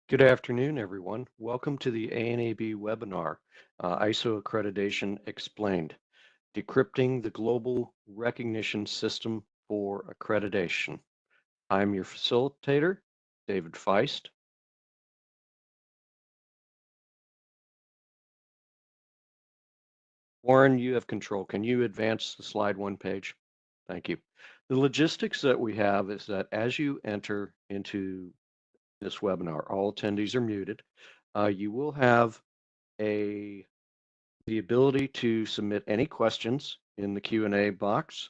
Good afternoon, everyone. Welcome to the ANAB webinar, ISO Accreditation Explained, Decrypting the Global Recognition System for Accreditation. I'm your facilitator, David Feist. Warren, you have control. Can you advance the slide one page? Thank you. The logistics that we have is that as you enter into this webinar, all attendees are muted. You will have the ability to submit any questions in the Q&A box.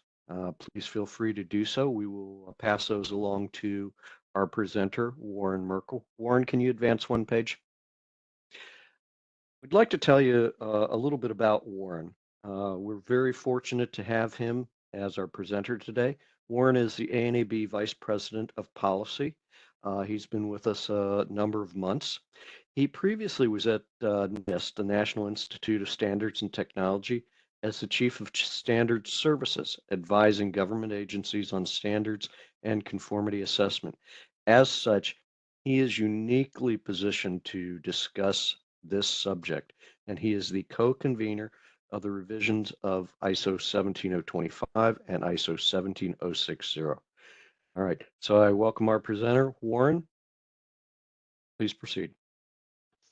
Please feel free to do so. We will pass those along to our presenter, Warren Merkel. Warren, can you advance one page? We'd like to tell you a little bit about Warren. We're very fortunate to have him as our presenter today. Warren is the ANAB Vice President of Policy. He's been with us a number of months. He previously was at NIST, the National Institute of Standards and Technology, as the Chief of Standards Services, advising government agencies on standards and conformity assessment. As such, he is uniquely positioned to discuss this subject, and he is the co-convener of the revisions of ISO 17025 and ISO 17060. All right, so I welcome our presenter, Warren. Please proceed.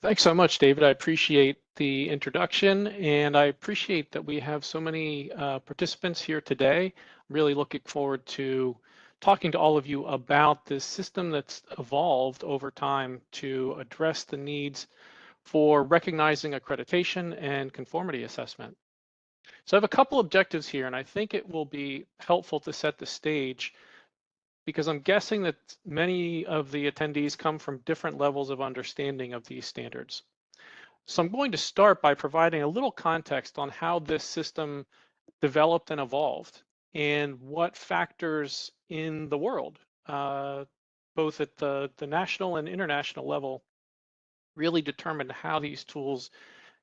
Thanks so much, David. I appreciate the introduction, and I appreciate that we have so many participants here today. I'm really looking forward to talking to all of you about this system that's evolved over time to address the needs for recognizing accreditation and conformity assessment. So I have a couple objectives here, and I think it will be helpful to set the stage because I'm guessing that many of the attendees come from different levels of understanding of these standards. So I'm going to start by providing a little context on how this system developed and evolved and what factors in the world, both at the national and international level, really determined how these tools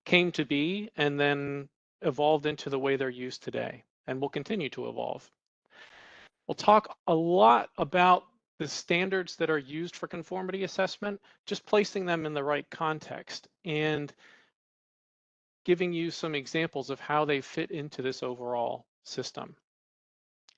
came to be and then evolved into the way they're used today and will continue to evolve. We'll talk a lot about the standards that are used for conformity assessment, just placing them in the right context and giving you some examples of how they fit into this overall system.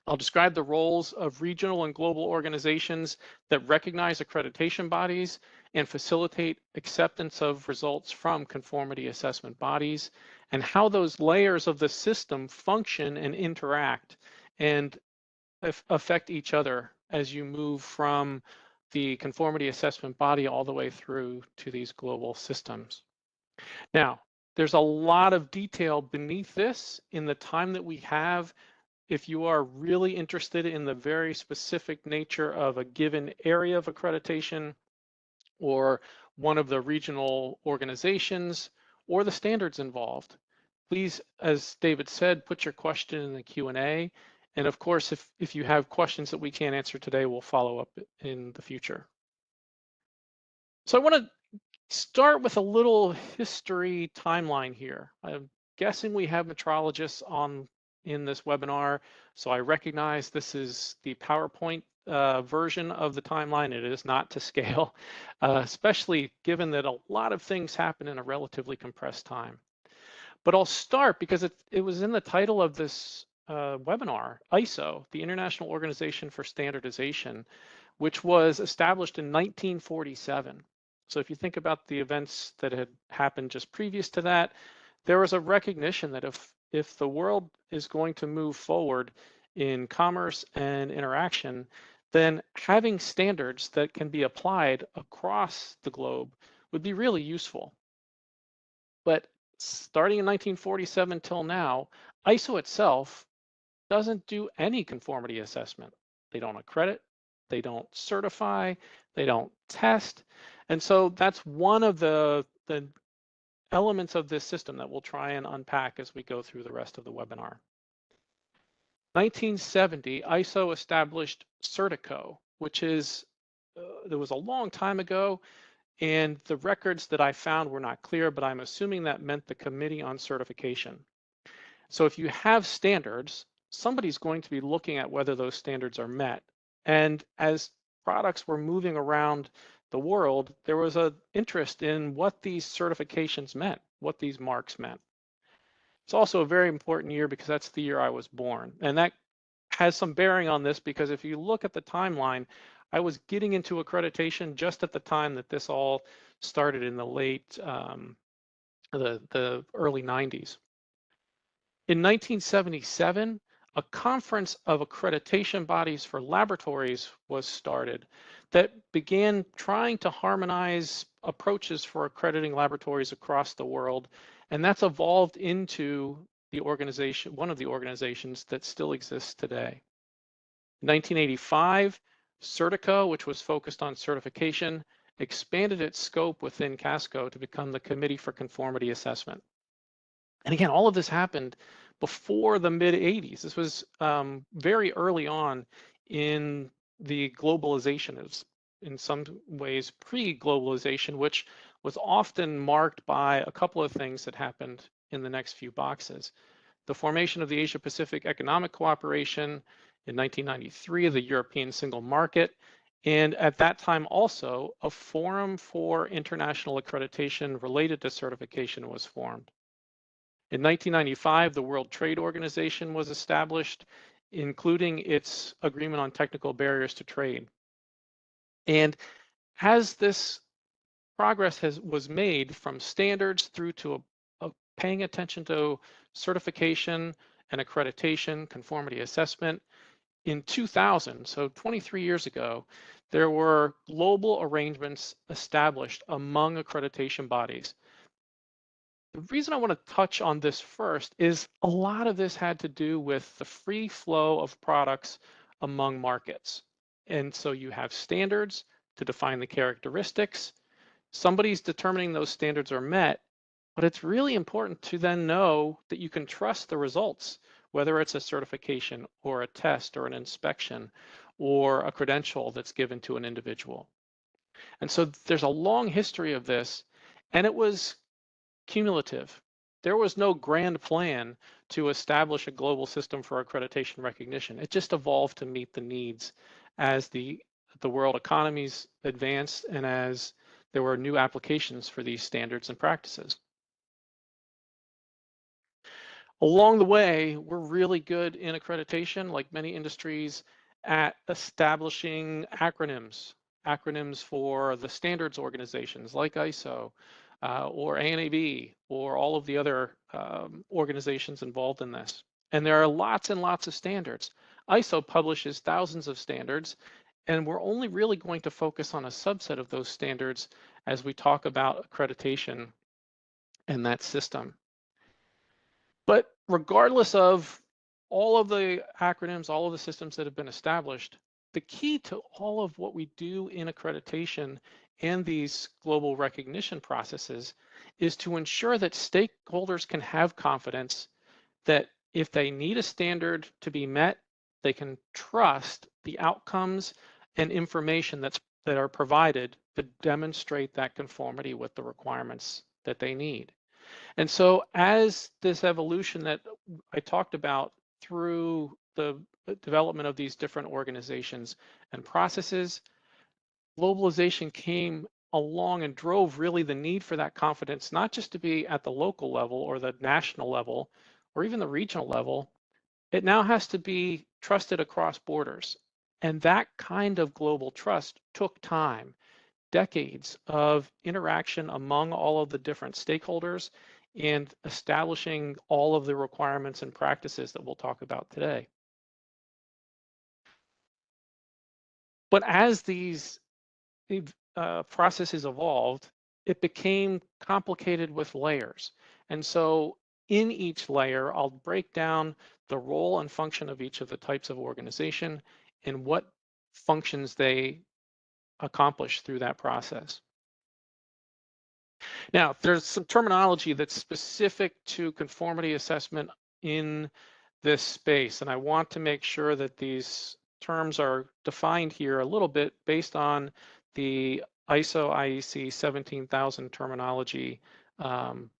I'll describe the roles of regional and global organizations that recognize accreditation bodies and facilitate acceptance of results from conformity assessment bodies, and how those layers of the system function and interact and affect each other as you move from the conformity assessment body all the way through to these global systems. Now, there's a lot of detail beneath this in the time that we have. If you are really interested in the very specific nature of a given area of accreditation or one of the regional organizations or the standards involved, please, as David said, put your question in the Q&A. And of course, if you have questions that we can't answer today, we'll follow up in the future. So I want to start with a little history timeline here. I'm guessing we have metrologists in this webinar, so I recognize this is the PowerPoint version of the timeline. It is not to scale, especially given that a lot of things happen in a relatively compressed time. But I'll start because it was in the title of this webinar, ISO, the International Organization for Standardization, which was established in 1947. So if you think about the events that had happened just previous to that, there was a recognition that if the world is going to move forward in commerce and interaction, then having standards that can be applied across the globe would be really useful. But starting in 1947 till now, ISO itself doesn't do any conformity assessment. They don't accredit, they don't certify, they don't test. And so that's one of the elements of this system that we'll try and unpack as we go through the rest of the webinar. 1970, ISO established Certico, which is, there was a long time ago, and the records that I found were not clear, but I'm assuming that meant the Committee on Certification. So if you have standards, somebody's going to be looking at whether those standards are met. And as products were moving around the world, there was an interest in what these certifications meant, what these marks meant. It's also a very important year because that's the year I was born. And that has some bearing on this because if you look at the timeline, I was getting into accreditation just at the time that this all started in the late, the early 90s. In 1977, a conference of accreditation bodies for laboratories was started that began trying to harmonize approaches for accrediting laboratories across the world. And that's evolved into the organization, one of the organizations that still exists today. In 1985, Certica, which was focused on certification, expanded its scope within Casco to become the Committee for Conformity Assessment. And again, all of this happened before the mid 80s. This was very early on in the globalization. It was in some ways pre-globalization, which was often marked by a couple of things that happened in the next few boxes. The formation of the Asia-Pacific Economic Cooperation in 1993, the European Single Market, and at that time also a forum for international accreditation related to certification was formed. In 1995, the World Trade Organization was established, including its agreement on technical barriers to trade. And as this progress was made from standards through to paying attention to certification and accreditation, conformity assessment, in 2000, so 23 years ago, there were global arrangements established among accreditation bodies. The reason I want to touch on this first is a lot of this had to do with the free flow of products among markets. And so you have standards to define the characteristics. Somebody's determining those standards are met, but it's really important to then know that you can trust the results, whether it's a certification or a test or an inspection or a credential that's given to an individual. And so there's a long history of this, and it was cumulative. There was no grand plan to establish a global system for accreditation recognition. It just evolved to meet the needs as the world economies advanced and as there were new applications for these standards and practices. Along the way, we're really good in accreditation, like many industries, at establishing acronyms for the standards organizations like ISO, or ANAB, or all of the other organizations involved in this. And there are lots and lots of standards. ISO publishes thousands of standards, and we're only really going to focus on a subset of those standards as we talk about accreditation and that system. But regardless of all of the acronyms, all of the systems that have been established, the key to all of what we do in accreditation and these global recognition processes is to ensure that stakeholders can have confidence that if they need a standard to be met, they can trust the outcomes and information that are provided to demonstrate that conformity with the requirements that they need. And so as this evolution that I talked about through the development of these different organizations and processes, globalization came along and drove really the need for that confidence, not just to be at the local level or the national level or even the regional level. It now has to be trusted across borders. And that kind of global trust took time, decades of interaction among all of the different stakeholders and establishing all of the requirements and practices that we'll talk about today. But as these processes evolved, it became complicated with layers. And so in each layer, I'll break down the role and function of each of the types of organization and what functions they accomplish through that process. Now, there's some terminology that's specific to conformity assessment in this space, and I want to make sure that these terms are defined here a little bit based on the ISO IEC 17000 terminology,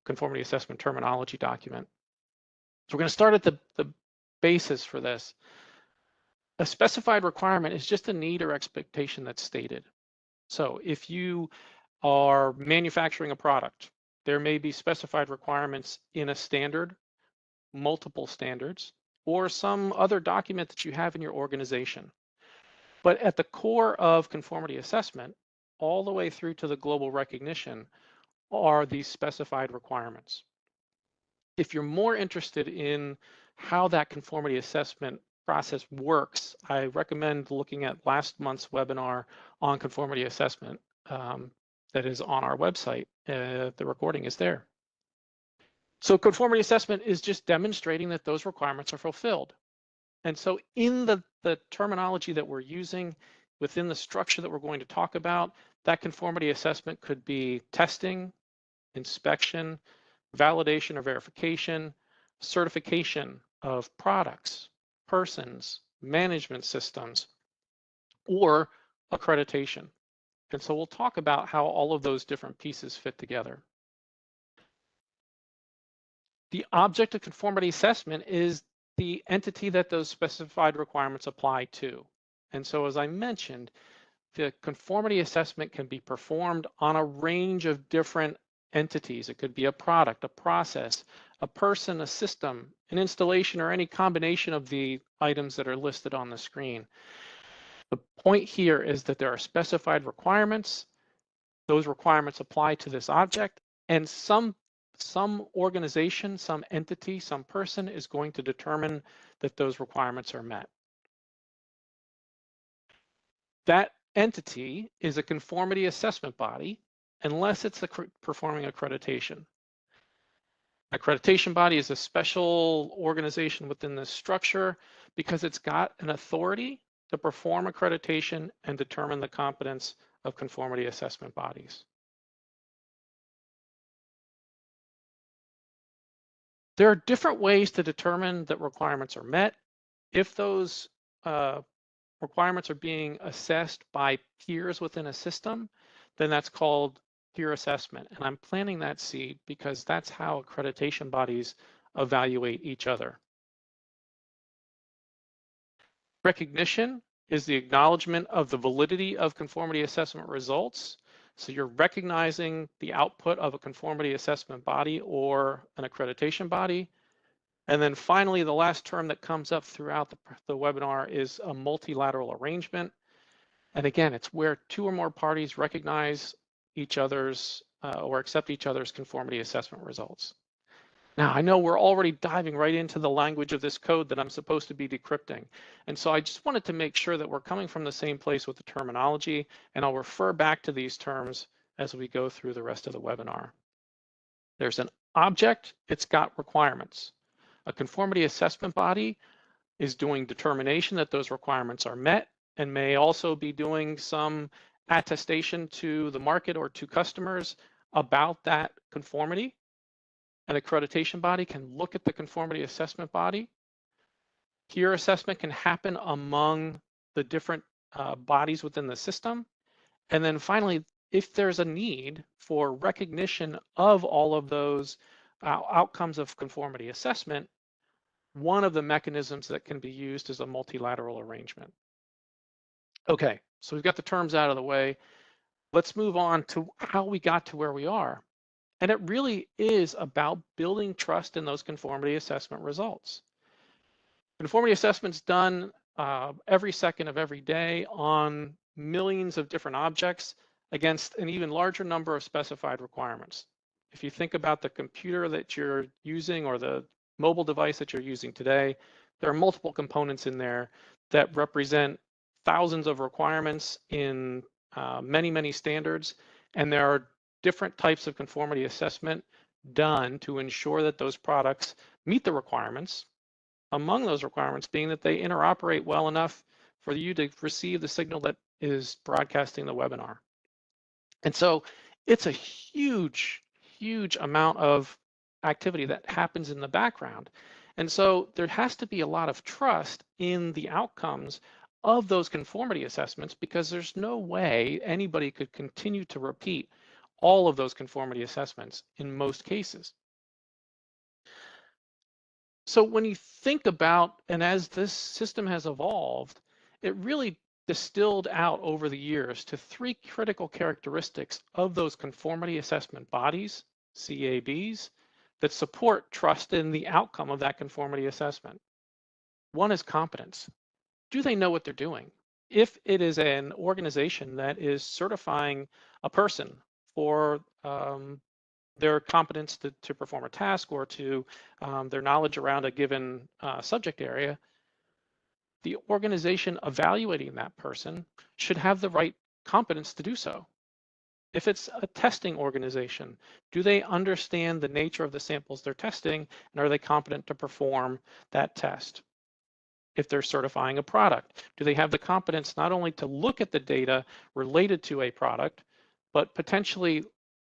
conformity assessment terminology document. So we're going to start at the basis for this. A specified requirement is just a need or expectation that's stated. So if you are manufacturing a product, there may be specified requirements in a standard, multiple standards, or some other document that you have in your organization. But at the core of conformity assessment, all the way through to the global recognition, are these specified requirements. If you're more interested in how that conformity assessment process works, I recommend looking at last month's webinar on conformity assessment that is on our website. The recording is there. So conformity assessment is just demonstrating that those requirements are fulfilled. And so in the terminology that we're using within the structure that we're going to talk about, that conformity assessment could be testing, inspection, validation or verification, certification of products, persons, management systems, or accreditation. And so we'll talk about how all of those different pieces fit together. The object of conformity assessment is the entity that those specified requirements apply to. And so as I mentioned, the conformity assessment can be performed on a range of different entities. It could be a product, a process, a person, a system, an installation, or any combination of the items that are listed on the screen. The point here is that there are specified requirements. Those requirements apply to this object, and some organization, some entity, some person is going to determine that those requirements are met. That entity is a conformity assessment body unless it's performing accreditation. Accreditation body is a special organization within this structure because it's got an authority to perform accreditation and determine the competence of conformity assessment bodies. There are different ways to determine that requirements are met. If those requirements are being assessed by peers within a system, then that's called peer assessment. And I'm planting that seed because that's how accreditation bodies evaluate each other. Recognition is the acknowledgement of the validity of conformity assessment results. So you're recognizing the output of a conformity assessment body or an accreditation body. And then finally, the last term that comes up throughout the webinar is a multilateral arrangement. And again, it's where two or more parties recognize each other's or accept each other's conformity assessment results. Now, I know we're already diving right into the language of this code that I'm supposed to be decrypting. And so I just wanted to make sure that we're coming from the same place with the terminology, and I'll refer back to these terms as we go through the rest of the webinar. There's an object, it's got requirements. A conformity assessment body is doing determination that those requirements are met and may also be doing some attestation to the market or to customers about that conformity. An accreditation body can look at the conformity assessment body. Peer assessment can happen among the different bodies within the system. And then finally, if there's a need for recognition of all of those outcomes of conformity assessment, one of the mechanisms that can be used is a multilateral arrangement. Okay, so we've got the terms out of the way. Let's move on to how we got to where we are. And it really is about building trust in those conformity assessment results. Conformity assessment's done every second of every day on millions of different objects against an even larger number of specified requirements. If you think about the computer that you're using or the mobile device that you're using today, there are multiple components in there that represent thousands of requirements in many, many standards, and there are different types of conformity assessment done to ensure that those products meet the requirements, among those requirements being that they interoperate well enough for you to receive the signal that is broadcasting the webinar. And so it's a huge, huge amount of activity that happens in the background. And so there has to be a lot of trust in the outcomes of those conformity assessments because there's no way anybody could continue to repeat all of those conformity assessments in most cases. So when you think about, and as this system has evolved, it really distilled out over the years to 3 critical characteristics of those conformity assessment bodies, CABs, that support trust in the outcome of that conformity assessment. One is competence. Do they know what they're doing? If it is an organization that is certifying a person for their competence to perform a task or to their knowledge around a given subject area, the organization evaluating that person should have the right competence to do so. If it's a testing organization, do they understand the nature of the samples they're testing, and are they competent to perform that test? If they're certifying a product, do they have the competence not only to look at the data related to a product, but potentially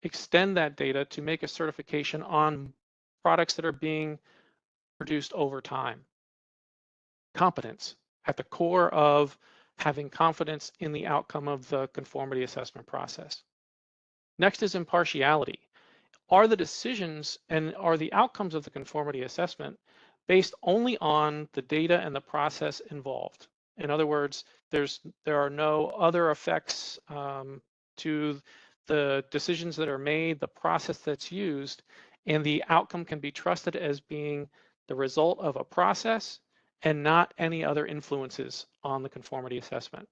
extend that data to make a certification on products that are being produced over time? Competence at the core of having confidence in the outcome of the conformity assessment process. Next is impartiality. Are the decisions and are the outcomes of the conformity assessment based only on the data and the process involved? In other words, there are no other effects to the decisions that are made, the process that's used, and the outcome can be trusted as being the result of a process and not any other influences on the conformity assessment.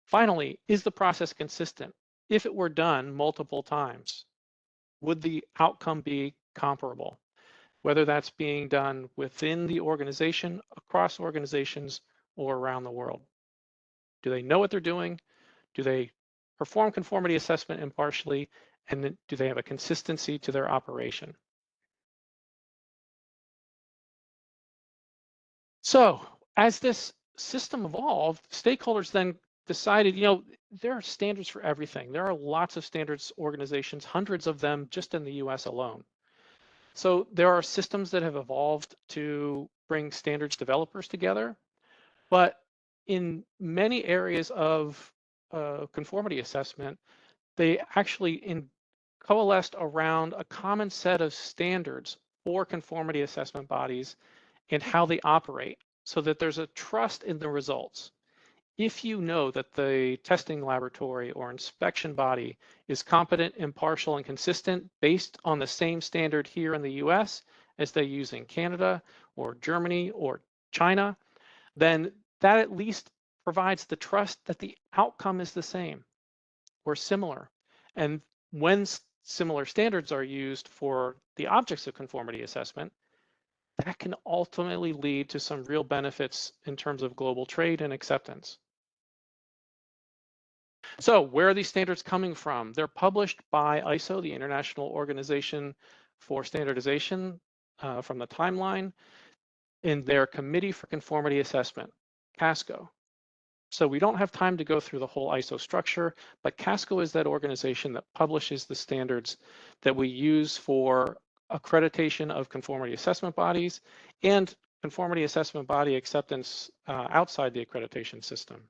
Finally, is the process consistent? If it were done multiple times, would the outcome be comparable? Whether that's being done within the organization, across organizations, or around the world. Do they know what they're doing? Do they perform conformity assessment impartially? And do they have a consistency to their operation? So as this system evolved, stakeholders then decided, there are standards for everything. There are lots of standards organizations, hundreds of them just in the US alone. So there are systems that have evolved to bring standards developers together, but in many areas of conformity assessment, they actually coalesced around a common set of standards for conformity assessment bodies and how they operate, so that there's a trust in the results. If you know that the testing laboratory or inspection body is competent, impartial, and consistent based on the same standard here in the US as they use in Canada or Germany or China, then that at least provides the trust that the outcome is the same or similar. And when similar standards are used for the objects of conformity assessment, that can ultimately lead to some real benefits in terms of global trade and acceptance. So where are these standards coming from? They're published by ISO, the International Organization for Standardization, from the timeline, in their Committee for Conformity Assessment, CASCO. So we don't have time to go through the whole ISO structure, but CASCO is that organization that publishes the standards that we use for accreditation of conformity assessment bodies and conformity assessment body acceptance outside the accreditation system.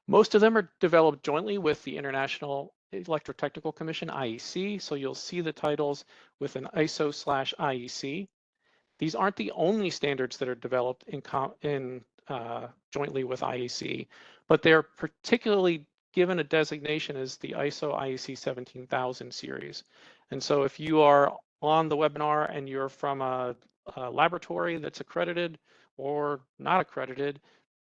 Most of them are developed jointly with the International Electrotechnical Commission, IEC, so you'll see the titles with an ISO/IEC. These aren't the only standards that are developed jointly with IEC, but they're particularly given a designation as the ISO IEC 17000 series. And so if you are on the webinar and you're from a laboratory that's accredited or not accredited,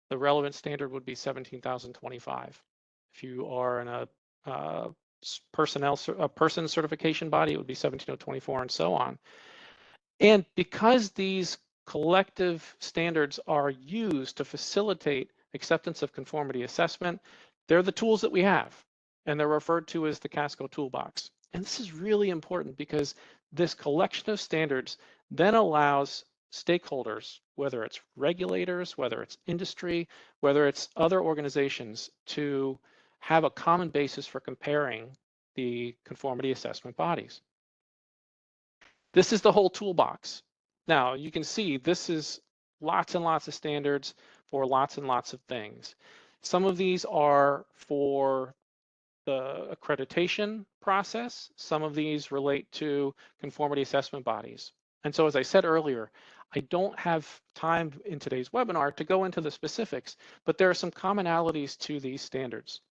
the relevant standard would be 17025. If you are in a person certification body, it would be 17024 and so on. And because these collective standards are used to facilitate acceptance of conformity assessment, they're the tools that we have, and they're referred to as the CASCO toolbox. And this is really important because this collection of standards then allows stakeholders, whether it's regulators, whether it's industry, whether it's other organizations, to have a common basis for comparing the conformity assessment bodies. This is the whole toolbox. Now you can see this is lots and lots of standards for lots and lots of things. Some of these are for the accreditation process. Some of these relate to conformity assessment bodies. And so as I said earlier, I don't have time in today's webinar to go into the specifics, but there are some commonalities to these standards.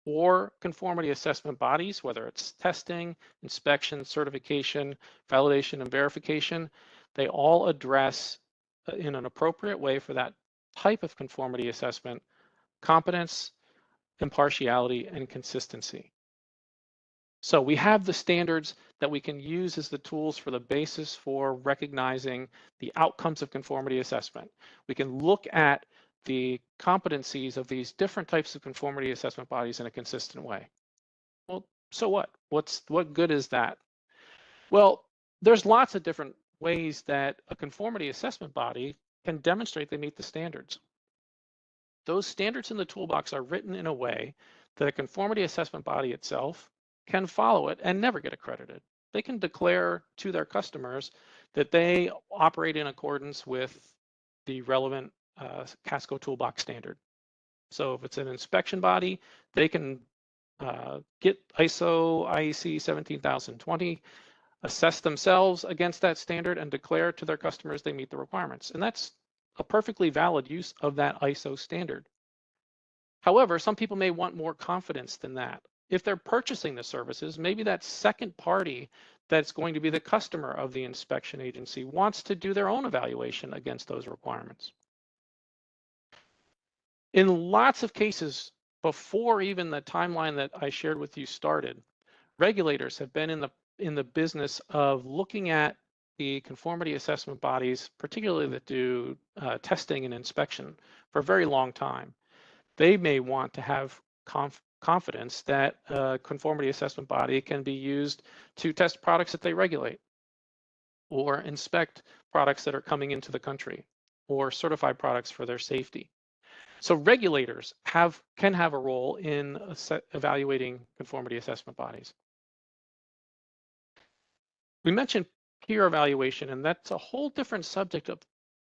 Or conformity assessment bodies, whether it's testing, inspection, certification, validation, and verification, they all address in an appropriate way for that type of conformity assessment, competence, impartiality, and consistency. So we have the standards that we can use as the tools for the basis for recognizing the outcomes of conformity assessment. We can look at the competencies of these different types of conformity assessment bodies in a consistent way. Well, so what? What good is that? Well, there's lots of different ways that a conformity assessment body can demonstrate they meet the standards. Those standards in the toolbox are written in a way that a conformity assessment body itself can follow it and never get accredited. They can declare to their customers that they operate in accordance with the relevant Casco toolbox standard. So if it's an inspection body, they can get ISO IEC 17020, assess themselves against that standard, and declare to their customers they meet the requirements. And that's a perfectly valid use of that ISO standard. However, some people may want more confidence than that. If they're purchasing the services, maybe that second party that's going to be the customer of the inspection agency wants to do their own evaluation against those requirements. In lots of cases, before even the timeline that I shared with you started, regulators have been in the business of looking at the conformity assessment bodies, particularly that do testing and inspection, for a very long time. They may want to have confidence that a conformity assessment body can be used to test products that they regulate, or inspect products that are coming into the country, or certify products for their safety. So regulators can have a role in evaluating conformity assessment bodies. We mentioned peer evaluation, and that's a whole different subject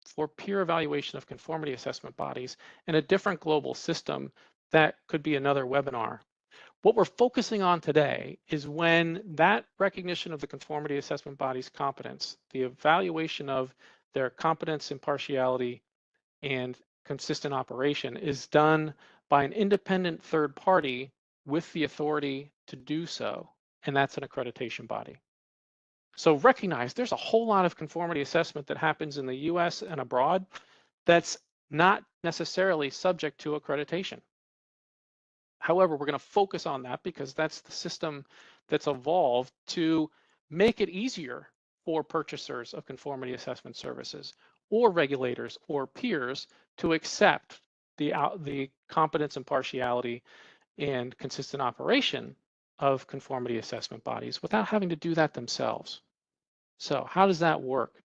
for peer evaluation of conformity assessment bodies in a different global system. That could be another webinar. What we're focusing on today is when that recognition of the conformity assessment body's competence, the evaluation of their competence, impartiality, and consistent operation is done by an independent third party with the authority to do so, and that's an accreditation body. So recognize there's a whole lot of conformity assessment that happens in the US and abroad that's not necessarily subject to accreditation. However, we're going to focus on that because that's the system that's evolved to make it easier for purchasers of conformity assessment services or regulators or peers to accept the competence, impartiality, and consistent operation of conformity assessment bodies without having to do that themselves. So how does that work?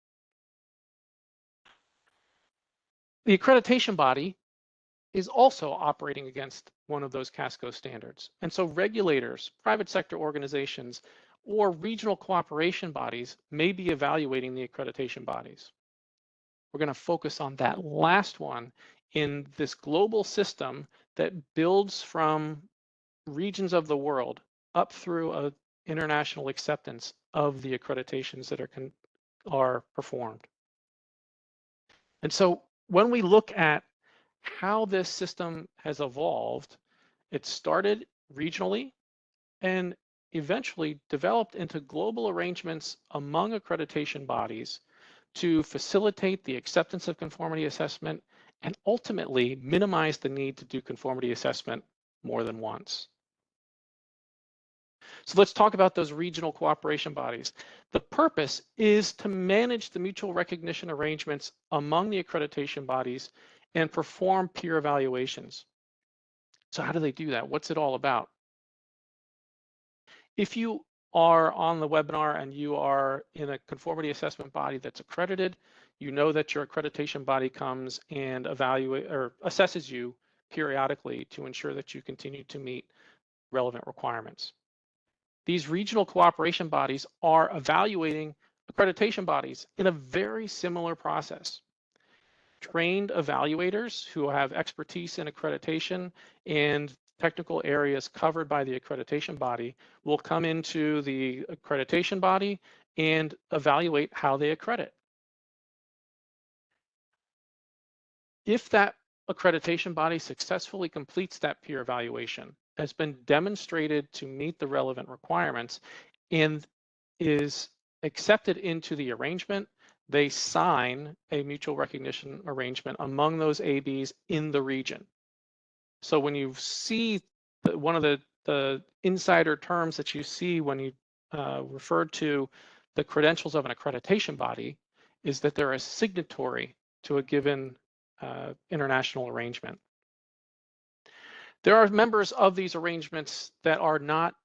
The accreditation body is also operating against one of those Casco standards. And so regulators, private sector organizations, or regional cooperation bodies may be evaluating the accreditation bodies. We're going to focus on that last one in this global system that builds from regions of the world up through an international acceptance of the accreditations that are performed. And so when we look at how this system has evolved, it started regionally and eventually developed into global arrangements among accreditation bodies to facilitate the acceptance of conformity assessment and ultimately minimize the need to do conformity assessment more than once. So let's talk about those regional cooperation bodies. The purpose is to manage the mutual recognition arrangements among the accreditation bodies and perform peer evaluations. So how do they do that? What's it all about? If you are on the webinar and you are in a conformity assessment body that's accredited, you know that your accreditation body comes and assesses you periodically to ensure that you continue to meet relevant requirements. These regional cooperation bodies are evaluating accreditation bodies in a very similar process. Trained evaluators who have expertise in accreditation and technical areas covered by the accreditation body will come into the accreditation body and evaluate how they accredit. If that accreditation body successfully completes that peer evaluation, has been demonstrated to meet the relevant requirements, and is accepted into the arrangement, they sign a mutual recognition arrangement among those ABs in the region. So when you see one of the insider terms that you see when you refer to the credentials of an accreditation body is that they're a signatory to a given international arrangement. There are members of these arrangements that are not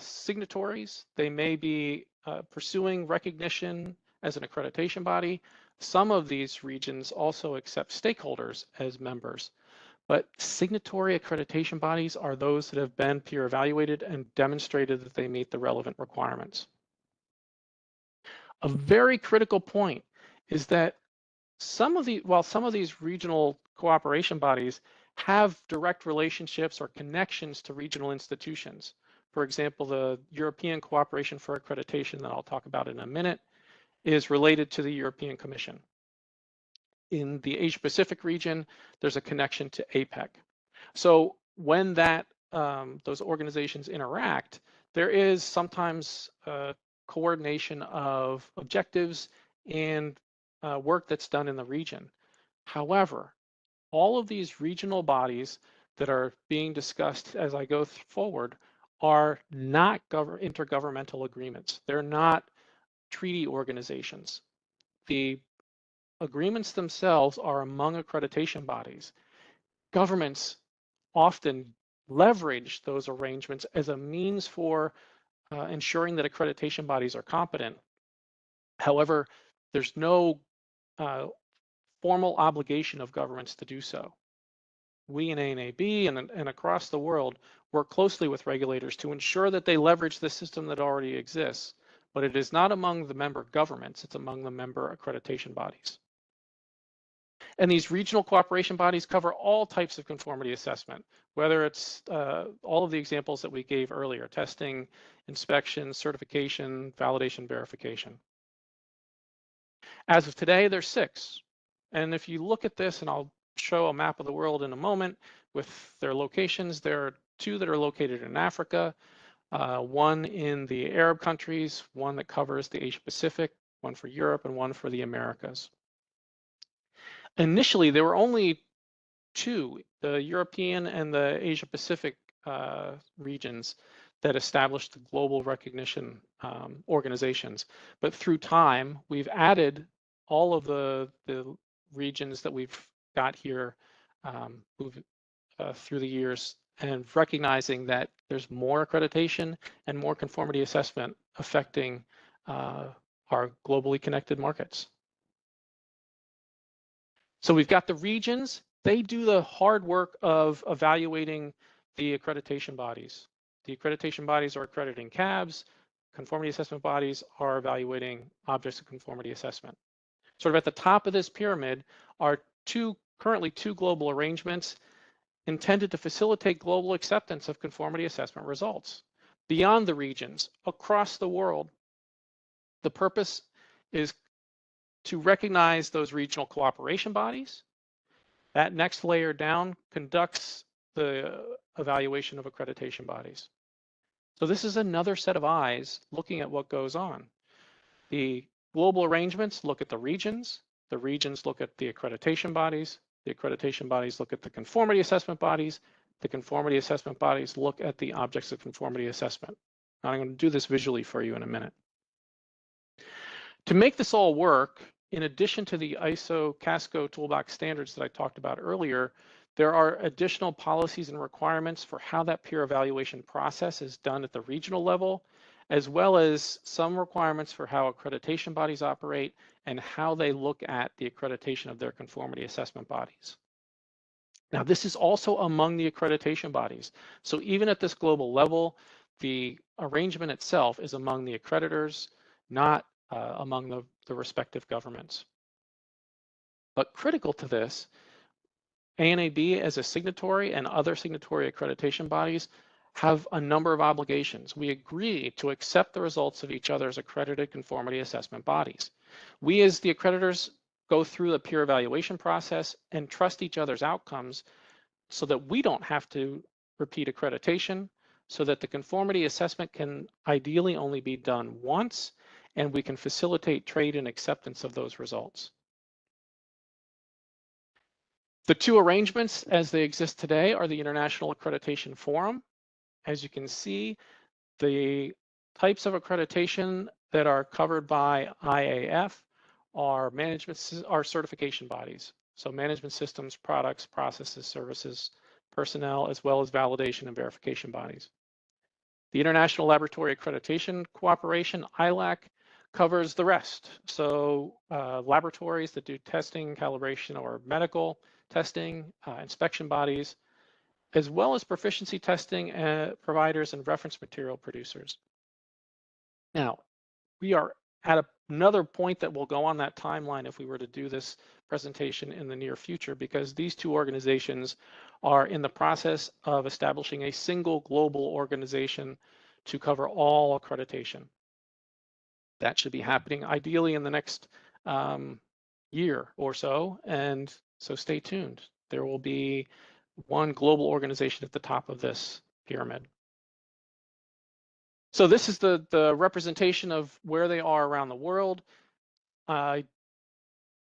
signatories. They may be pursuing recognition as an accreditation body. Some of these regions also accept stakeholders as members, but signatory accreditation bodies are those that have been peer evaluated and demonstrated that they meet the relevant requirements. A very critical point is that while some of these regional cooperation bodies have direct relationships or connections to regional institutions. For example, the European Cooperation for Accreditation that I'll talk about in a minute is related to the European Commission. In the Asia Pacific region, there's a connection to APEC. So when those organizations interact, there is sometimes coordination of objectives and work that's done in the region. However, all of these regional bodies that are being discussed as I go forward are not intergovernmental agreements. They're not treaty organizations. The agreements themselves are among accreditation bodies. Governments often leverage those arrangements as a means for ensuring that accreditation bodies are competent. However, there's no formal obligation of governments to do so. We in ANAB and across the world work closely with regulators to ensure that they leverage the system that already exists, but it is not among the member governments, it's among the member accreditation bodies. And these regional cooperation bodies cover all types of conformity assessment, whether it's all of the examples that we gave earlier, testing, inspection, certification, validation, verification. As of today, there's 6. And if you look at this, and I'll show a map of the world in a moment with their locations, there are 2 that are located in Africa, 1 in the Arab countries, 1 that covers the Asia Pacific, 1 for Europe, and 1 for the Americas. Initially, there were only 2, the European and the Asia Pacific regions that established the global recognition organizations. But through time, we've added all of the regions that we've got here through the years, and recognizing that there's more accreditation and more conformity assessment affecting our globally connected markets. So we've got the regions. They do the hard work of evaluating the accreditation bodies. The accreditation bodies are accrediting CABs. Conformity assessment bodies are evaluating objects of conformity assessment. Sort of at the top of this pyramid are currently two global arrangements intended to facilitate global acceptance of conformity assessment results beyond the regions, across the world. The purpose is to recognize those regional cooperation bodies. That next layer down conducts the evaluation of accreditation bodies. So this is another set of eyes looking at what goes on. The global arrangements look at the regions look at the accreditation bodies look at the conformity assessment bodies, the conformity assessment bodies look at the objects of conformity assessment. Now, I'm going to do this visually for you in a minute. To make this all work, in addition to the ISO Casco toolbox standards that I talked about earlier, there are additional policies and requirements for how that peer evaluation process is done at the regional level, as well as some requirements for how accreditation bodies operate and how they look at the accreditation of their conformity assessment bodies. Now, this is also among the accreditation bodies. So even at this global level, the arrangement itself is among the accreditors, not among the respective governments. But critical to this, ANAB as a signatory and other signatory accreditation bodies have a number of obligations. We agree to accept the results of each other's accredited conformity assessment bodies. We as the accreditors go through the peer evaluation process and trust each other's outcomes so that we don't have to repeat accreditation, so that the conformity assessment can ideally only be done once, and we can facilitate trade and acceptance of those results. The two arrangements as they exist today are the International Accreditation Forum. As you can see, the types of accreditation that are covered by IAF are certification bodies. So management systems, products, processes, services, personnel, as well as validation and verification bodies. The International Laboratory Accreditation Cooperation, ILAC, covers the rest. So laboratories that do testing, calibration, or medical testing, inspection bodies, as well as proficiency testing providers and reference material producers. Now, we are at another point that will go on that timeline if we were to do this presentation in the near future, because these two organizations are in the process of establishing a single global organization to cover all accreditation. That should be happening ideally in the next year or so, and so stay tuned. There will be one global organization at the top of this pyramid. So this is the representation of where they are around the world. I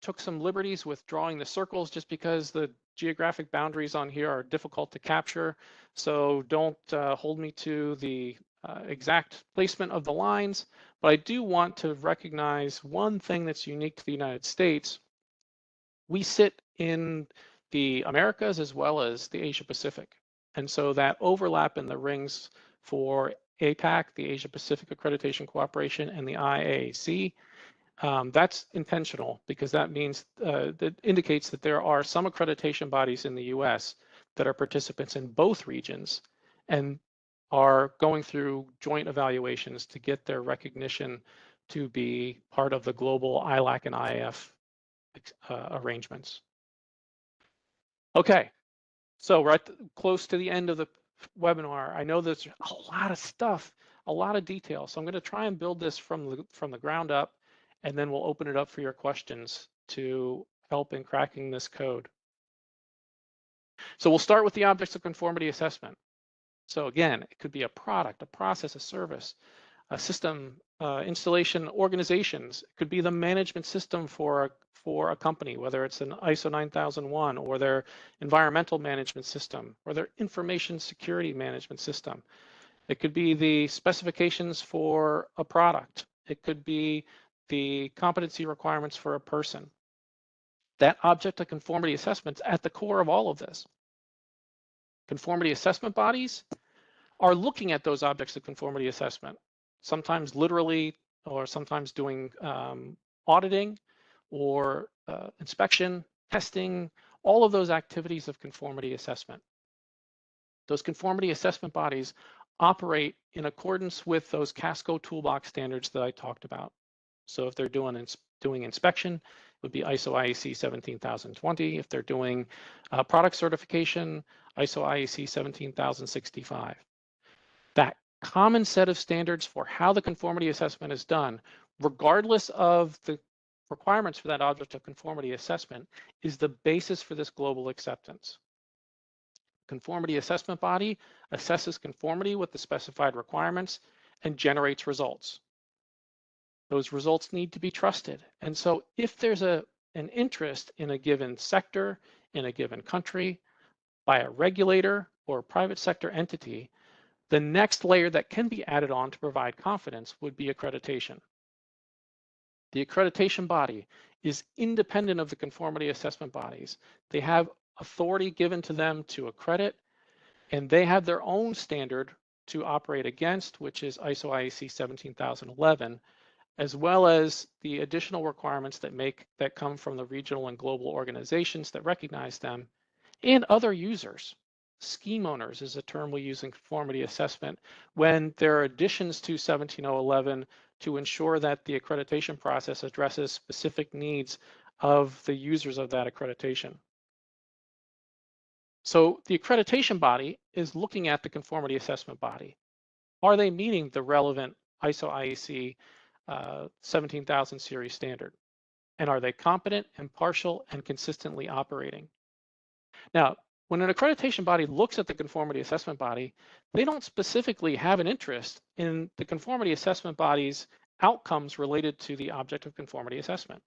took some liberties with drawing the circles just because the geographic boundaries on here are difficult to capture. So don't hold me to the exact placement of the lines, but I do want to recognize one thing that's unique to the United States. We sit in the Americas as well as the Asia Pacific. And so that overlap in the rings for APAC, the Asia Pacific Accreditation Cooperation, and the IAAC, that's intentional because that means that indicates that there are some accreditation bodies in the US that are participants in both regions and are going through joint evaluations to get their recognition to be part of the global ILAC and IAF arrangements. Okay, so we're close to the end of the webinar. I know there's a lot of stuff, a lot of detail. So I'm going to try and build this from the ground up, and then we'll open it up for your questions to help in cracking this code. So we'll start with the objects of conformity assessment. So again, it could be a product, a process, a service, a system, installation, organizations. It could be the management system for a company, whether it's an ISO 9001 or their environmental management system or their information security management system. It could be the specifications for a product. It could be the competency requirements for a person. That object of conformity assessment's at the core of all of this. Conformity assessment bodies are looking at those objects of conformity assessment, sometimes literally or sometimes doing auditing or inspection, testing, all of those activities of conformity assessment. Those conformity assessment bodies operate in accordance with those Casco toolbox standards that I talked about. So if they're doing inspection, it would be ISO IEC 17020. If they're doing product certification, ISO IEC 17065. That common set of standards for how the conformity assessment is done, regardless of the requirements for that object of conformity assessment, is the basis for this global acceptance. Conformity assessment body assesses conformity with the specified requirements and generates results. Those results need to be trusted. And so if there's an interest in a given sector, in a given country, by a regulator or a private sector entity, the next layer that can be added on to provide confidence would be accreditation. The accreditation body is independent of the conformity assessment bodies. They have authority given to them to accredit, and they have their own standard to operate against, which is ISO IEC 17011, as well as the additional requirements that come from the regional and global organizations that recognize them, and other users. Scheme owners is a term we use in conformity assessment when there are additions to 17011 to ensure that the accreditation process addresses specific needs of the users of that accreditation. So the accreditation body is looking at the conformity assessment body. Are they meeting the relevant ISO IEC 17000 series standard? And are they competent, impartial, and consistently operating? Now, when an accreditation body looks at the conformity assessment body, they don't specifically have an interest in the conformity assessment body's outcomes related to the object of conformity assessment.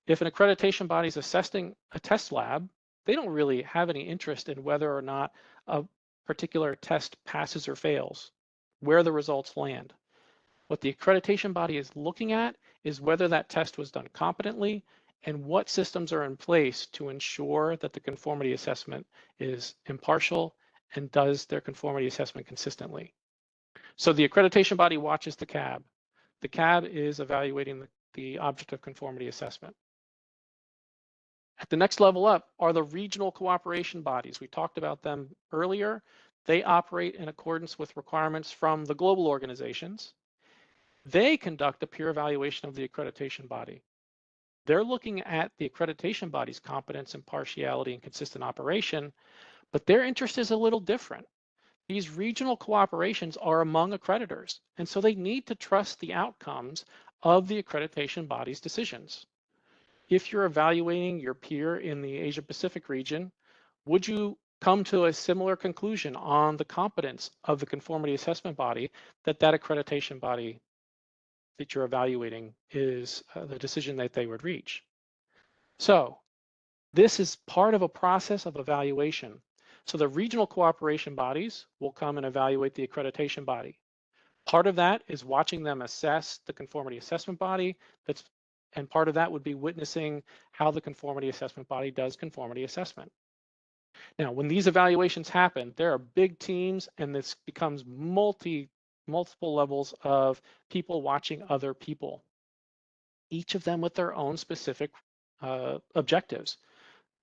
If an accreditation body is assessing a test lab, they don't really have any interest in whether or not a particular test passes or fails, where the results land. What the accreditation body is looking at is whether that test was done competently and what systems are in place to ensure that the conformity assessment is impartial and does their conformity assessment consistently. So the accreditation body watches the CAB. The CAB is evaluating the object of conformity assessment. At the next level up are the regional cooperation bodies. We talked about them earlier. They operate in accordance with requirements from the global organizations. They conduct a peer evaluation of the accreditation body. They're looking at the accreditation body's competence, impartiality, and consistent operation, but their interest is a little different. These regional cooperations are among accreditors, and so they need to trust the outcomes of the accreditation body's decisions. If you're evaluating your peer in the Asia Pacific region, would you come to a similar conclusion on the competence of the conformity assessment body that accreditation body that you're evaluating is the decision that they would reach? So this is part of a process of evaluation. So the regional cooperation bodies will come and evaluate the accreditation body. Part of that is watching them assess the conformity assessment body, and part of that would be witnessing how the conformity assessment body does conformity assessment. Now, when these evaluations happen, there are big teams, and this becomes multiple levels of people watching other people, each of them with their own specific objectives.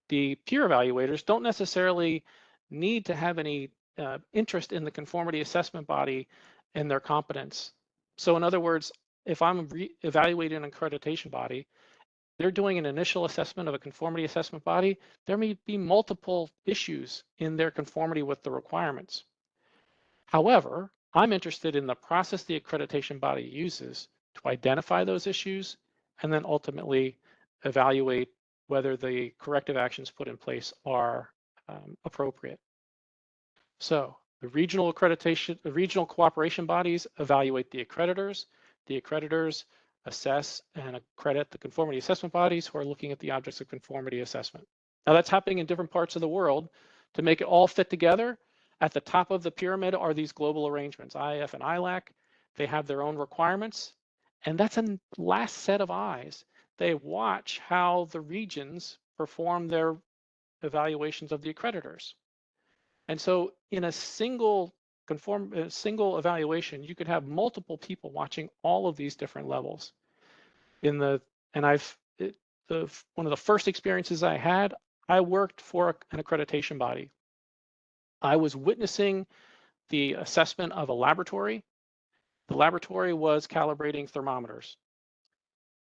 The peer evaluators don't necessarily need to have any interest in the conformity assessment body and their competence. So in other words, if I'm evaluating an accreditation body, they're doing an initial assessment of a conformity assessment body, there may be multiple issues in their conformity with the requirements. However, I'm interested in the process the accreditation body uses to identify those issues and then ultimately evaluate whether the corrective actions put in place are appropriate. So the regional cooperation bodies evaluate the accreditors. The accreditors assess and accredit the conformity assessment bodies who are looking at the objects of conformity assessment. Now that's happening in different parts of the world. To make it all fit together, at the top of the pyramid are these global arrangements, IAF and ILAC. They have their own requirements, and that's a last set of eyes. They watch how the regions perform their evaluations of the accreditors. And so in a single evaluation, you could have multiple people watching all of these different levels. One of the first experiences I had, I worked for an accreditation body. I was witnessing the assessment of a laboratory. The laboratory was calibrating thermometers.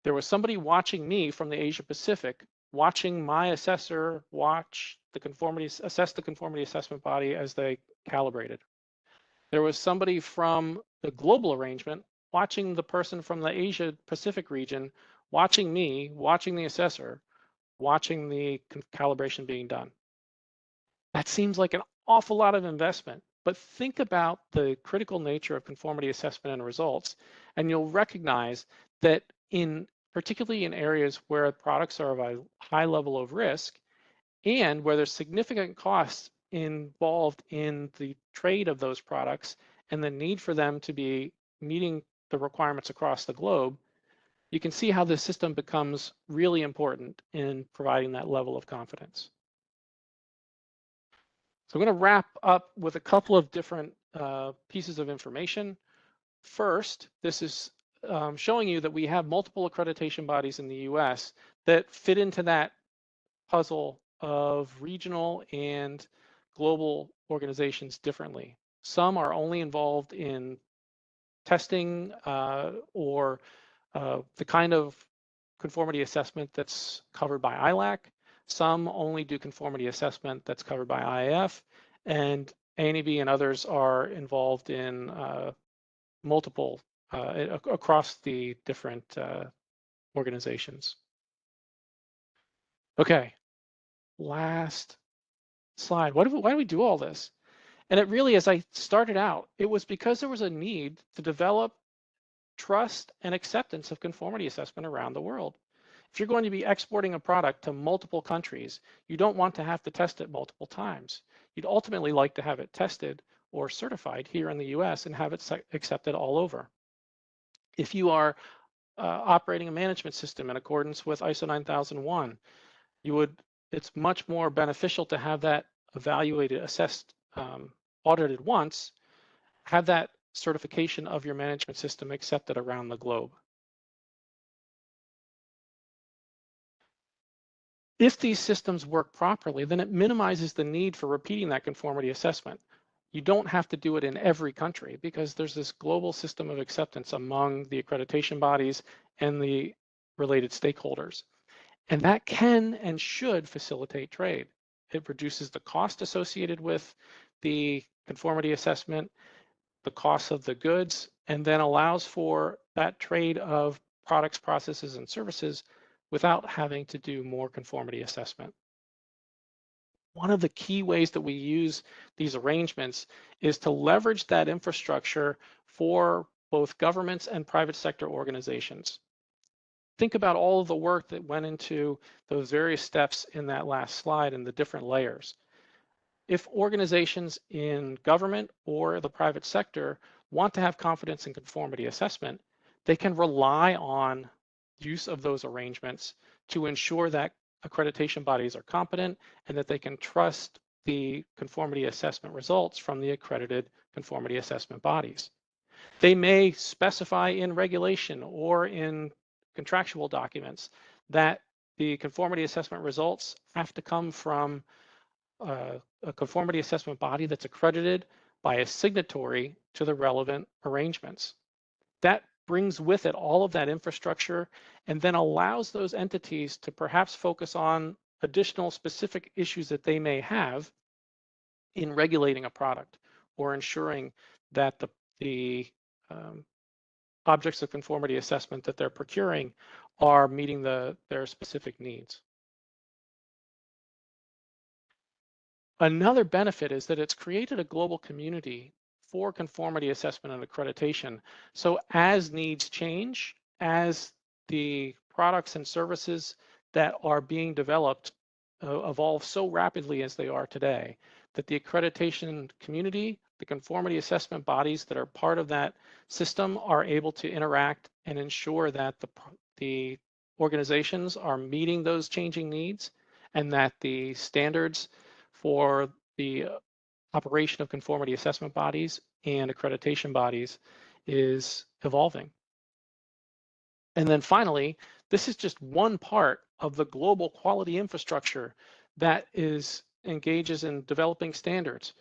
There was somebody watching me from the Asia Pacific, watching my assessor assess the conformity assessment body as they calibrated. There was somebody from the global arrangement watching the person from the Asia Pacific region, watching me, watching the assessor, watching the calibration being done. That seems like an awful lot of investment, but think about the critical nature of conformity assessment and results, and you'll recognize that particularly in areas where products are of a high level of risk and where there's significant costs involved in the trade of those products and the need for them to be meeting the requirements across the globe, you can see how this system becomes really important in providing that level of confidence. So I'm going to wrap up with a couple of different pieces of information. First, this is showing you that we have multiple accreditation bodies in the US that fit into that puzzle of regional and global organizations differently. Some are only involved in testing or the kind of conformity assessment that's covered by ILAC. Some only do conformity assessment that's covered by IAF, and ANAB and others are involved in multiple across the different organizations. Okay, last slide. Why do we do all this? And it really, as I started out, it was because there was a need to develop trust and acceptance of conformity assessment around the world. If you're going to be exporting a product to multiple countries, you don't want to have to test it multiple times. You'd ultimately like to have it tested or certified here in the US and have it accepted all over. If you are operating a management system in accordance with ISO 9001, it's much more beneficial to have that evaluated, assessed, audited once, have that certification of your management system accepted around the globe. If these systems work properly, then it minimizes the need for repeating that conformity assessment. You don't have to do it in every country because there's this global system of acceptance among the accreditation bodies and the related stakeholders. And that can and should facilitate trade. It reduces the cost associated with the conformity assessment, the cost of the goods, and then allows for that trade of products, processes, and services without having to do more conformity assessment. One of the key ways that we use these arrangements is to leverage that infrastructure for both governments and private sector organizations. Think about all of the work that went into those various steps in that last slide and the different layers. If organizations in government or the private sector want to have confidence in conformity assessment, they can rely on use of those arrangements to ensure that accreditation bodies are competent and that they can trust the conformity assessment results from the accredited conformity assessment bodies. They may specify in regulation or in contractual documents that the conformity assessment results have to come from a conformity assessment body that's accredited by a signatory to the relevant arrangements. That brings with it all of that infrastructure and then allows those entities to perhaps focus on additional specific issues that they may have in regulating a product or ensuring that the objects of conformity assessment that they're procuring are meeting their specific needs. Another benefit is that it's created a global community for conformity assessment and accreditation. So as needs change, as the products and services that are being developed evolve so rapidly as they are today, that the accreditation community, the conformity assessment bodies that are part of that system are able to interact and ensure that the organizations are meeting those changing needs and that the standards for the operation of conformity assessment bodies and accreditation bodies is evolving. And then finally, this is just one part of the global quality infrastructure that engages in developing standards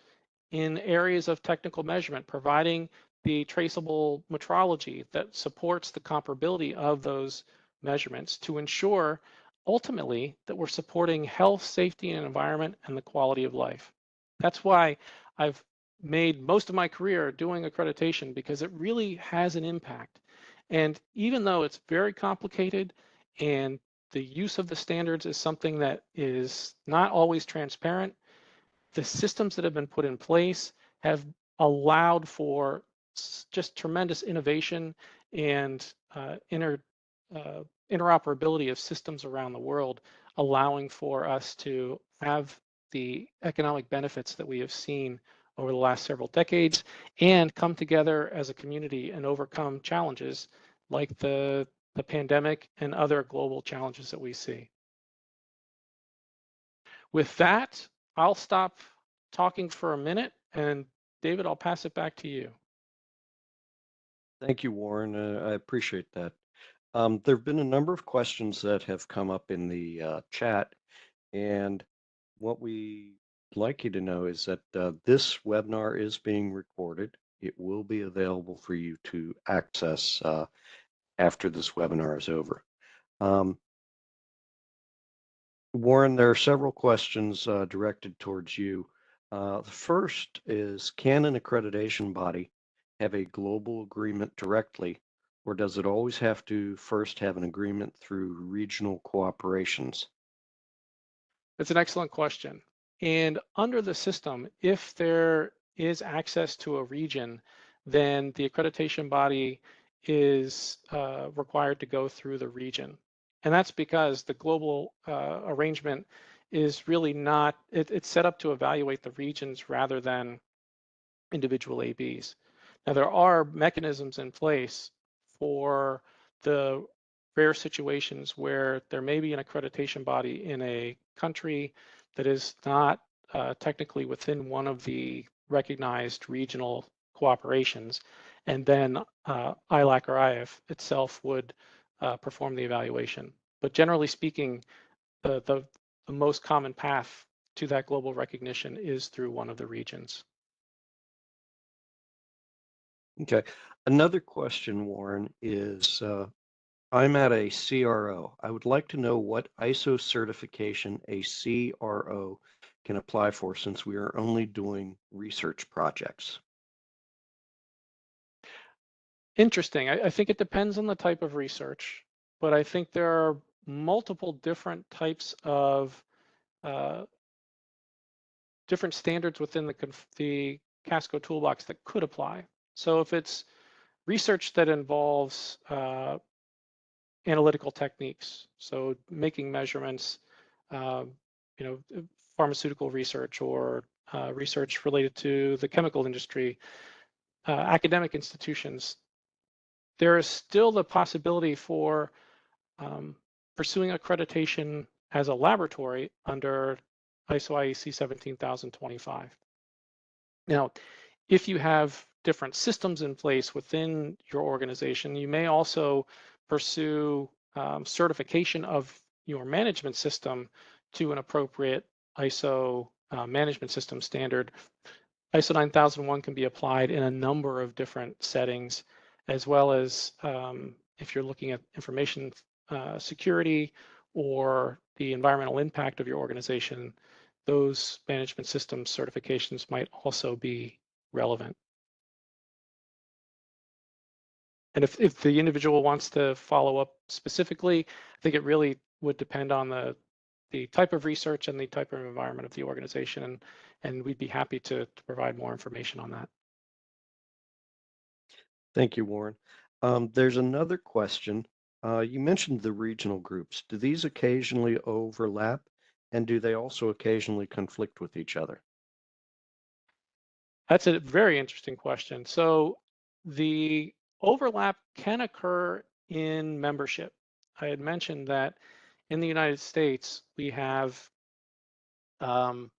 in areas of technical measurement, providing the traceable metrology that supports the comparability of those measurements to ensure ultimately that we're supporting health, safety, and environment and the quality of life. That's why I've made most of my career doing accreditation, because it really has an impact. And even though it's very complicated and the use of the standards is something that is not always transparent, the systems that have been put in place have allowed for just tremendous innovation and interoperability of systems around the world, allowing for us to have the economic benefits that we have seen over the last several decades and come together as a community and overcome challenges like the pandemic and other global challenges that we see. With that, I'll stop talking for a minute, and David, I'll pass it back to you. Thank you, Warren. I appreciate that. There have been a number of questions that have come up in the chat, and what we'd like you to know is that this webinar is being recorded. It will be available for you to access after this webinar is over. Warren, there are several questions directed towards you. The first is, can an accreditation body have a global agreement directly or does it always have to first have an agreement through regional cooperations? It's an excellent question. And under the system, if there is access to a region, then the accreditation body is required to go through the region. And that's because the global arrangement is really not, it's set up to evaluate the regions rather than individual ABs. Now, there are mechanisms in place for the rare situations where there may be an accreditation body in a country that is not technically within one of the recognized regional cooperations, and then ILAC or IAF itself would perform the evaluation. But generally speaking, the most common path to that global recognition is through one of the regions. Okay. Another question, Warren, is I'm at a CRO. I would like to know what ISO certification a CRO can apply for since we are only doing research projects. Interesting. I think it depends on the type of research, but I think there are multiple different types of uh, different standards within the Casco toolbox that could apply. So if it's research that involves analytical techniques, so making measurements, uh, pharmaceutical research or research related to the chemical industry, academic institutions, there is still the possibility for um, pursuing accreditation as a laboratory under ISO IEC 17025. Now, if you have different systems in place within your organization, you may also pursue certification of your management system to an appropriate ISO management system standard. ISO 9001 can be applied in a number of different settings, as well as if you're looking at information security or the environmental impact of your organization, those management system certifications might also be relevant. And if the individual wants to follow up specifically, I think it really would depend on the type of research and the type of environment of the organization, and we'd be happy to provide more information on that. Thank you, Warren. There's another question. You mentioned the regional groups. Do these occasionally overlap, and do they also occasionally conflict with each other? That's a very interesting question. So the overlap can occur in membership. I had mentioned that in the United States, we have um,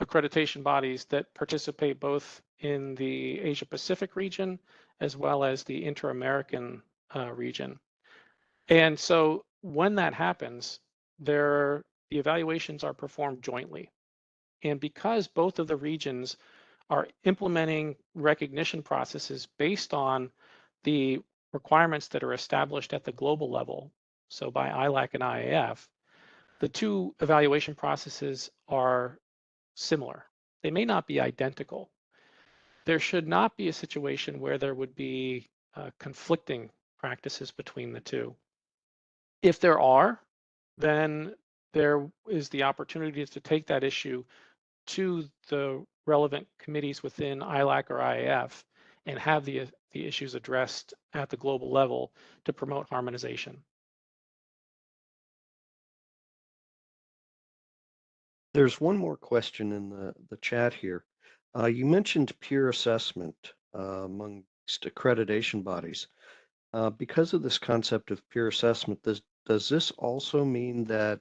accreditation bodies that participate both in the Asia Pacific region as well as the Inter-American region. And so when that happens, the evaluations are performed jointly. And because both of the regions are implementing recognition processes based on the requirements that are established at the global level, so by ILAC and IAF, the two evaluation processes are similar. They may not be identical. There should not be a situation where there would be conflicting practices between the two. If there are, then there is the opportunity to take that issue to the relevant committees within ILAC or IAF and have the issues addressed at the global level to promote harmonization. There's one more question in the chat here. You mentioned peer assessment amongst accreditation bodies. Because of this concept of peer assessment, does this also mean that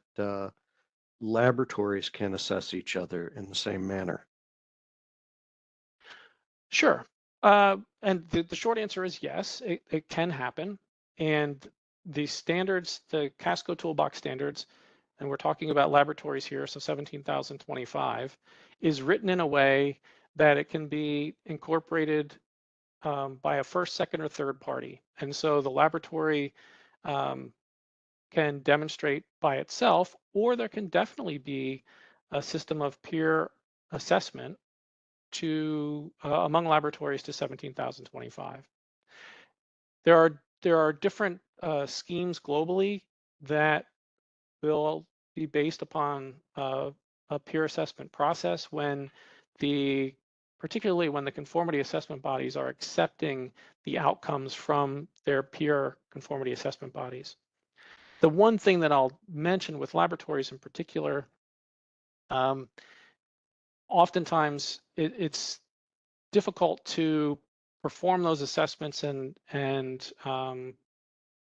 laboratories can assess each other in the same manner? Sure. And the short answer is yes, it can happen. And the standards, the Casco Toolbox standards, and we're talking about laboratories here, so 17,025, is written in a way that it can be incorporated by a first, second, or third party. And so the laboratory um, can demonstrate by itself, or there can definitely be a system of peer assessment to among laboratories to 17,025. there are different schemes globally that will be based upon a peer assessment process when the particularly when the conformity assessment bodies are accepting the outcomes from their peer conformity assessment bodies. The one thing that I'll mention with laboratories in particular, um, oftentimes it's difficult to perform those assessments and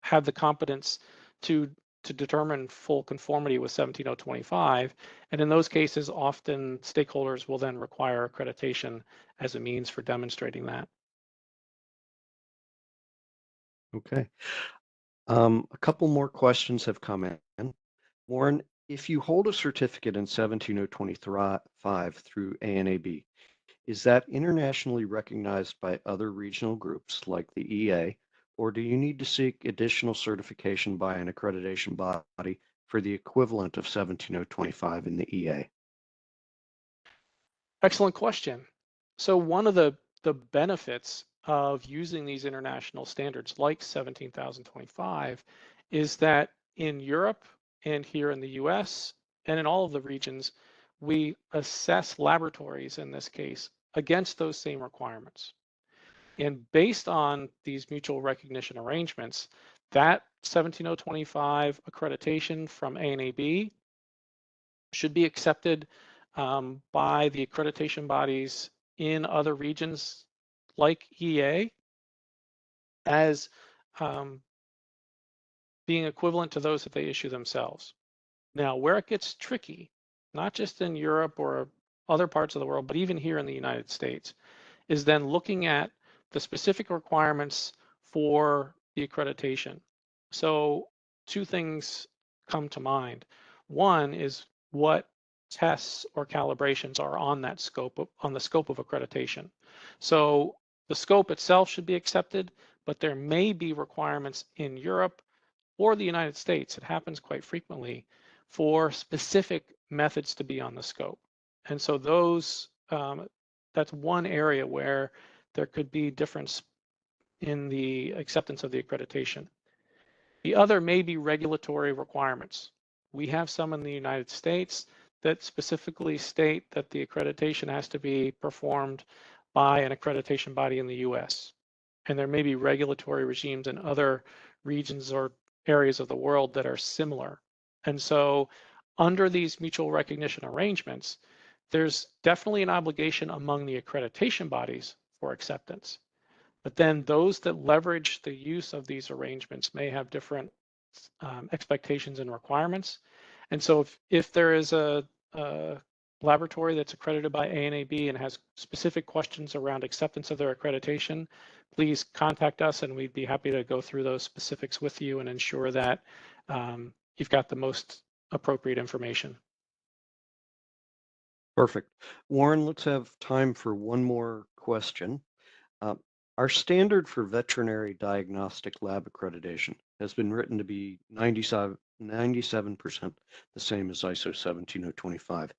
have the competence to determine full conformity with 17025. And in those cases, often stakeholders will then require accreditation as a means for demonstrating that. Okay. A couple more questions have come in. Warren, if you hold a certificate in 17025 through ANAB, is that internationally recognized by other regional groups like the EA, or do you need to seek additional certification by an accreditation body for the equivalent of 17025 in the EA? Excellent question. So one of the benefits of using these international standards like 17,025 is that in Europe and here in the US and in all of the regions, we assess laboratories in this case against those same requirements. And based on these mutual recognition arrangements, that 17025 accreditation from ANAB should be accepted by the accreditation bodies in other regions like EA as um, being equivalent to those that they issue themselves. Now, where it gets tricky, not just in Europe or other parts of the world, but even here in the United States, is then looking at the specific requirements for the accreditation. So two things come to mind. One is what tests or calibrations are on that scope on the scope of accreditation. So the scope itself should be accepted, but there may be requirements in Europe or the United States, it happens quite frequently, for specific methods to be on the scope. And so that's one area where there could be difference in the acceptance of the accreditation. The other may be regulatory requirements. We have some in the United States that specifically state that the accreditation has to be performed by an accreditation body in the US. And there may be regulatory regimes in other regions or areas of the world that are similar. And so under these mutual recognition arrangements, there's definitely an obligation among the accreditation bodies for acceptance. But then those that leverage the use of these arrangements may have different expectations and requirements. And so if there is a laboratory that's accredited by ANAB and has specific questions around acceptance of their accreditation, please contact us and we'd be happy to go through those specifics with you and ensure that you've got the most appropriate information. Perfect. Warren, let's have time for one more question. Uh, our standard for veterinary diagnostic lab accreditation has been written to be 97% the same as ISO 17025.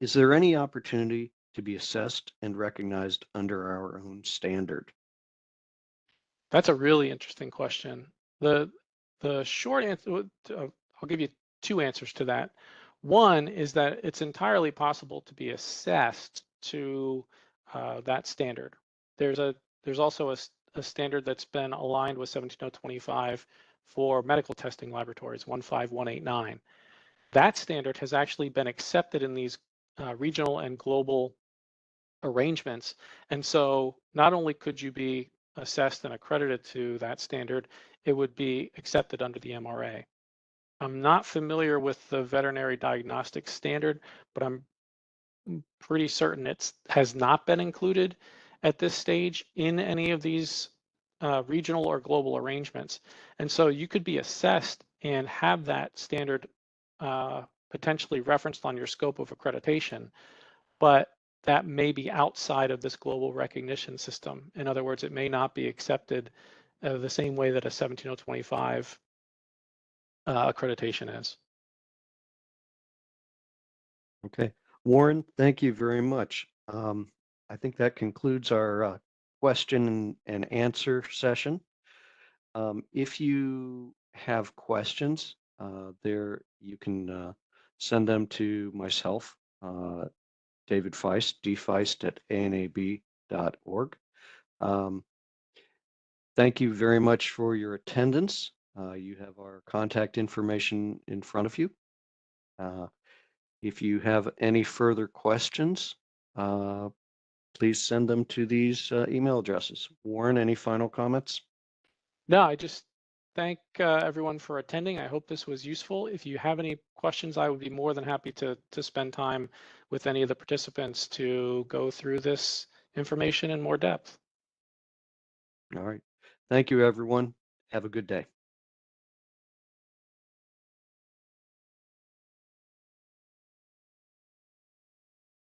Is there any opportunity to be assessed and recognized under our own standard? That's a really interesting question. The short answer, I'll give you two answers to that. One is that it's entirely possible to be assessed to that standard. There's also a standard that's been aligned with 17025 for medical testing laboratories, 15189. That standard has actually been accepted in these regional and global arrangements. And so not only could you be assessed and accredited to that standard, it would be accepted under the MRA. I'm not familiar with the veterinary diagnostic standard, but I'm pretty certain it has not been included at this stage in any of these regional or global arrangements. And so you could be assessed and have that standard potentially referenced on your scope of accreditation, but that may be outside of this global recognition system. In other words, it may not be accepted the same way that a 17025 accreditation is. Okay. Warren, thank you very much. I think that concludes our question and answer session. If you have questions, there you can send them to myself, David Feist, dfeist@anab.org. Um, Thank you very much for your attendance. You have our contact information in front of you. Uh, if you have any further questions, uh, please send them to these email addresses. Warren, any final comments? No, I just thank everyone for attending. I hope this was useful. If you have any questions, I would be more than happy to spend time with any of the participants to go through this information in more depth. All right. Thank you, everyone. Have a good day.